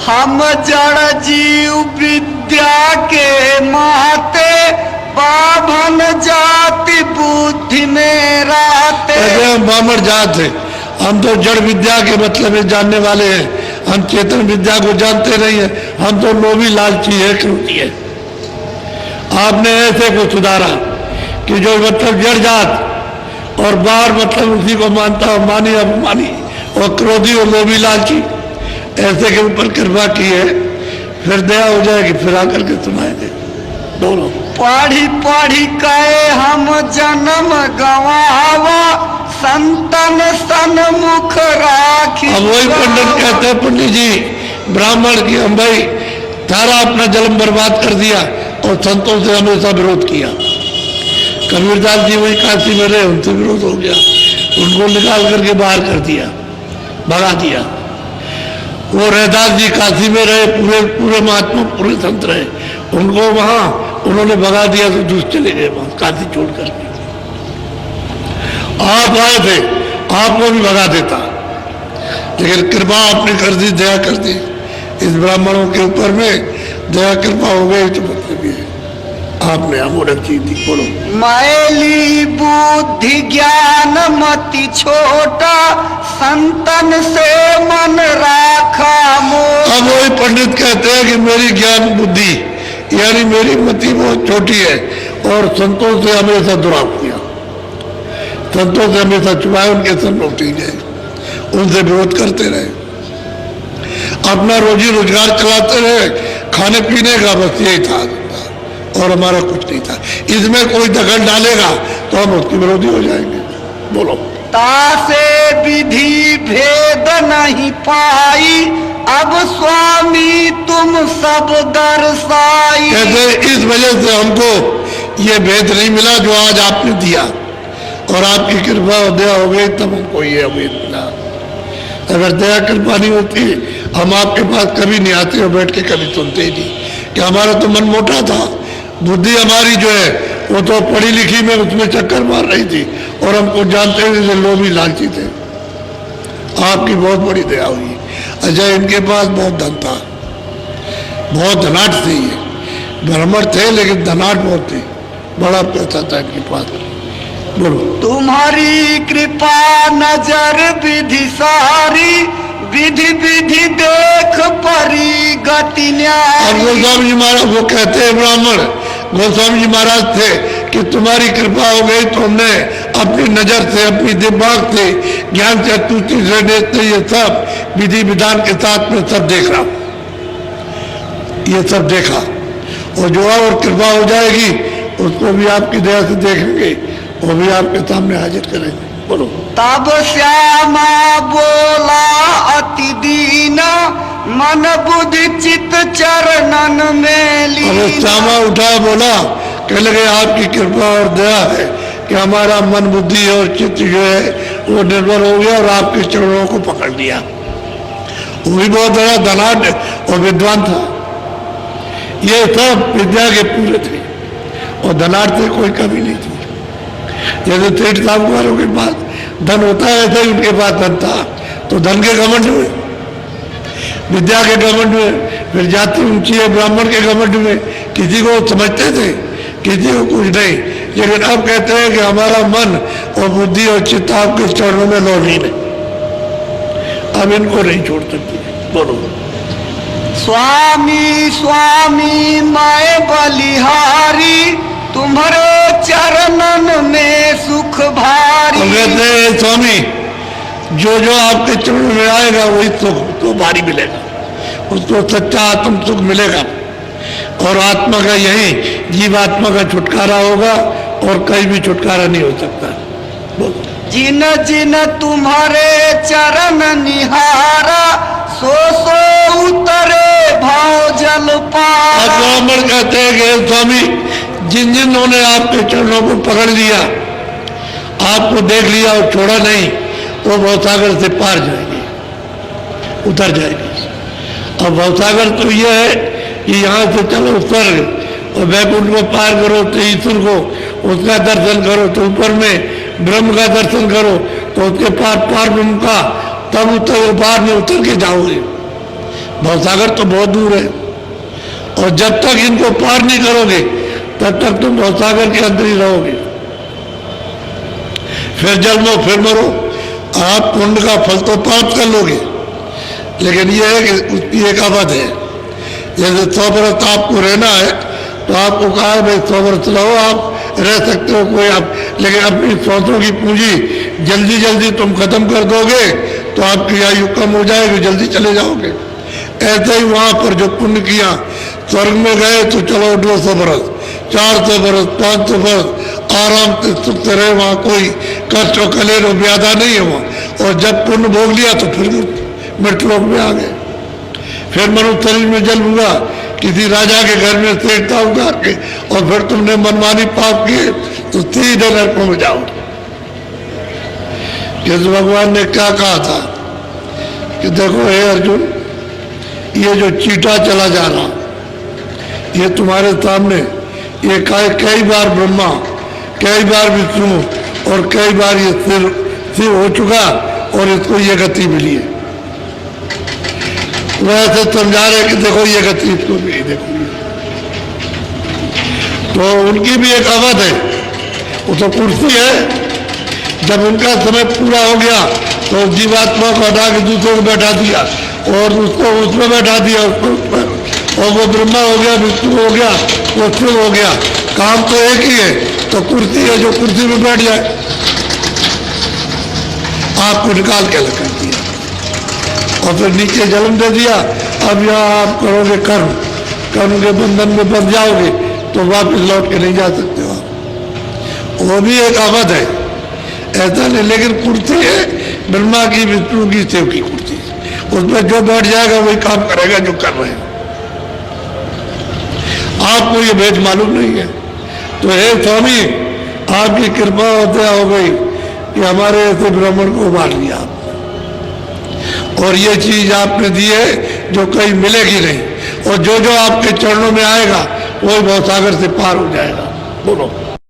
हम जड़ जीव विद्या के माते, बाभन जाति बुद्धि में राते। हम बामण जात है, हम तो जड़ विद्या के मतलब में जानने वाले हैं, हम चेतन विद्या को जानते नहीं है, हम तो लोभी लालची है, क्रोधी है। आपने ऐसे को सुधारा कि जो मतलब जड़ जात और बाहर मतलब उसी को मानता हो, मानी अपमानी और क्रोधी और लोभी लालची, ऐसे के ऊपर कृपा की है। फिर दया हो जाएगी, फिर आकर के सुनाएंगे दोनों। पढ़ी पढ़ी कहे हम जन्म गवावा, संतन सन्मुख राखी। अब वही पंडित कहते हैं, पंडित जी ब्राह्मण की हम भाई सारा अपना जन्म बर्बाद कर दिया और संतों से हमेशा विरोध किया। कबीरदास जी वही काशी में रहे, उनसे विरोध हो गया, उनको निकाल करके बाहर कर दिया, भगा दिया। वो रहदास जी काशी में रहे, पूरे पूरे महात्मा पूरे संत रहे, उनको वहां उन्होंने भगा दिया तो दूसरे चले गए वहां काशी छोड़ करके। आप आए थे, आपको भी भगा देता, लेकिन कृपा आपने कर दी, दया कर दी इस ब्राह्मणों के ऊपर में, दया कृपा हो गई तो मतलब ये आपने अमूलक चीज दी। बोलो। मैली बुद्धि ज्ञान मति छोटा, संतन से मन राखा मोटा। अब वही पंडित कहते हैं कि मेरी ज्ञान बुद्धि यानी मेरी मति बहुत छोटी है और संतों से हमेशा दुराव किया, संतों से हमेशा छुपाए, उनके संग लौटी गए, उनसे विरोध करते रहे, अपना रोजी रोजगार चलाते रहे, खाने पीने का बस यही था और हमारा कुछ नहीं था। इसमें कोई दखल डालेगा तो हम उसके विरोधी हो जाएंगे। बोलो। तासे विधि भेद नहीं पाई, अब स्वामी तुम सब दर्शाई। कहते इस वजह से हमको ये भेद नहीं मिला जो आज आपने दिया, और आपकी कृपा और दया हो गई तब हमको ये अभेद मिला। अगर दया कृपा नहीं होती हम आपके पास कभी नहीं आते और बैठ के कभी सुनते ही नहीं, कि हमारा तो मन मोटा था, बुद्धि हमारी जो है वो तो पढ़ी लिखी में उसमें चक्कर मार रही थी और हमको जानते थे लोभी लालची थे। आपकी बहुत बड़ी दया हुई। अच्छा, इनके पास बहुत धन था, बहुत धनाट थे, ये ब्राह्मण थे लेकिन धनाट बहुत थी, बड़ा पैसा था इनके पास। बोलो। तुम्हारी कृपा नजर विधि सारी, विधि विधि देख परी गति न्यारी। अब गोस्वामी जी महाराज वो कहते हैं, ब्राह्मण गोस्वामी जी महाराज थे कि तुम्हारी कृपा हो गई तो हमने अपनी नजर से, अपनी दिमाग से, ज्ञान से, तुष्टि से, नेत्र, ये सब विधि विधान के साथ में सब देख रहा, ये सब देखा, और जो और कृपा हो जाएगी उसको भी आपकी दया से देखेंगे, वो भी आपके सामने हाजिर करेंगे। बोलो। तब श्यामा बोला अति दीना, मन बुद्धि चित चरणन में लीना। श्यामा उठा बोला, कह लगे आपकी कृपा और दया है कि हमारा मन बुद्धि और चित्त जो है वो निर्भर हो गया और आपके चरणों को पकड़ लिया। वो भी बहुत बड़ा धनाढ़ और विद्वान था, ये सब विद्या के पूरे थे और धनाढ़ से कोई कमी नहीं थी। जैसे सेठ साहूकारों के पास धन होता है ऐसे ही उनके पास धन था, तो धन के घमंड हुए, विद्या के घमंड हुए, फिर जाति ऊंची है ब्राह्मण के घमंड में, किसी को समझते थे किसी को कुछ नहीं, लेकिन अब कहते हैं कि हमारा मन और बुद्धि और चित्त आपके चरणों में लौटलीन है, अब इनको नहीं छोड़ सकते। बोलो। स्वामी स्वामी मैं बलिहारी, तुम्हारे चरणन में सुख भारी। हम कहते हैं स्वामी जो जो आपके चरणों में आएगा वही सुख तो भारी मिलेगा, उसको सच्चा आत्म सुख मिलेगा, और आत्मा का यही जीवात्मा का छुटकारा होगा और कहीं भी छुटकारा नहीं हो सकता। जिन जिन तुम्हारे चरण निहारा, सो सो उतरे भाव जल पारा। ब्राह्मण कहते हैं कि स्वामी जिन जिन्होंने आपके चरणों को पकड़ लिया, आपको देख लिया और छोड़ा नहीं, वो भवसागर से पार जाएगी, उतर जाएगी। अब भवसागर तो यह है कि यहाँ से चलो स्वर्ग और वैकुंठ को पार करो तो ईश्वर को उसका दर्शन करो, तो ऊपर में ब्रह्म का दर्शन करो तो उसके पार पार ब्रह्म का, तब उतर पार में उतर के जाओगे। भवसागर तो बहुत दूर है, और जब तक इनको पार नहीं करोगे तब तक तुम भवसागर के अंदर ही रहोगे। फिर जन्मो फिर मरो, आप पुण्य का फल तो प्राप्त कर लोगे, लेकिन यह है कि उसकी एक अवध है। जैसे 100 बरस आपको रहना है तो आपको कहा है भाई 100 बरस रहो, आप रह सकते हो कोई आप, लेकिन अपनी सांसों की पूंजी जल्दी जल्दी तुम खत्म कर दोगे तो आपकी आयु कम हो जाएगी, जल्दी चले जाओगे। ऐसे ही वहां पर जो पुण्य किया, स्वर्ग में गए तो चलो 200 बरस, 400 बरस, 500 बरस आराम से सुख से रहे, वहां कोई कष्ट और कलेर और व्याधा नहीं है वहां। और जब पुण्य भोग लिया तो फिर मृतलोक में आ गए। फिर मनुष्य शरीर में जन्म हुआ, किसी राजा के घर में सेठता उतार के, और फिर तुमने मनमानी पाप किए तो सीधे नरकों में जाओगे। कृष्ण भगवान ने क्या कहा था कि देखो हे अर्जुन, ये जो चीटा चला जा रहा, ये तुम्हारे सामने, ये कई बार ब्रह्मा, कई बार विष्णु और कई बार ये सिर हो चुका, और इसको ये गति मिली है। वैसे समझा रहे कि देखो ये गति इसको मिली, देखो। तो उनकी भी एक अवध है, वो तो कुर्सी है। जब उनका समय पूरा हो गया तो जीवात्मा को हटा के दूसरे को बैठा दिया, और उसको उसमें बैठा दिया, उसको उसमें, और वो ब्रह्मा हो गया, विष्णु हो गया, वो शिव हो गया। काम तो एक ही है, तो कुर्सी है, जो कुर्सी में बैठ जाए। आपको निकाल के लगा दिया और फिर नीचे जन्म दे दिया। अब यहाँ आप करोगे कर्म, कर्म के बंधन में बंध जाओगे तो वापस लौट के नहीं जा सकते हो आप। वो भी एक अवध है, ऐसा नहीं, लेकिन कुर्सी है ब्रह्मा की, विष्णु की, शिव की कुर्सी। उसमें जो बैठ जाएगा वही काम करेगा जो कर रहे हैं। आपको ये भेद मालूम नहीं है। तो हे स्वामी, आपकी कृपा होते हो गई कि हमारे ऐसे ब्राह्मण को उबार लिया आप, और ये चीज आपने दी है जो कहीं मिलेगी नहीं, और जो जो आपके चरणों में आएगा वही भवसागर से पार हो जाएगा। बोलो।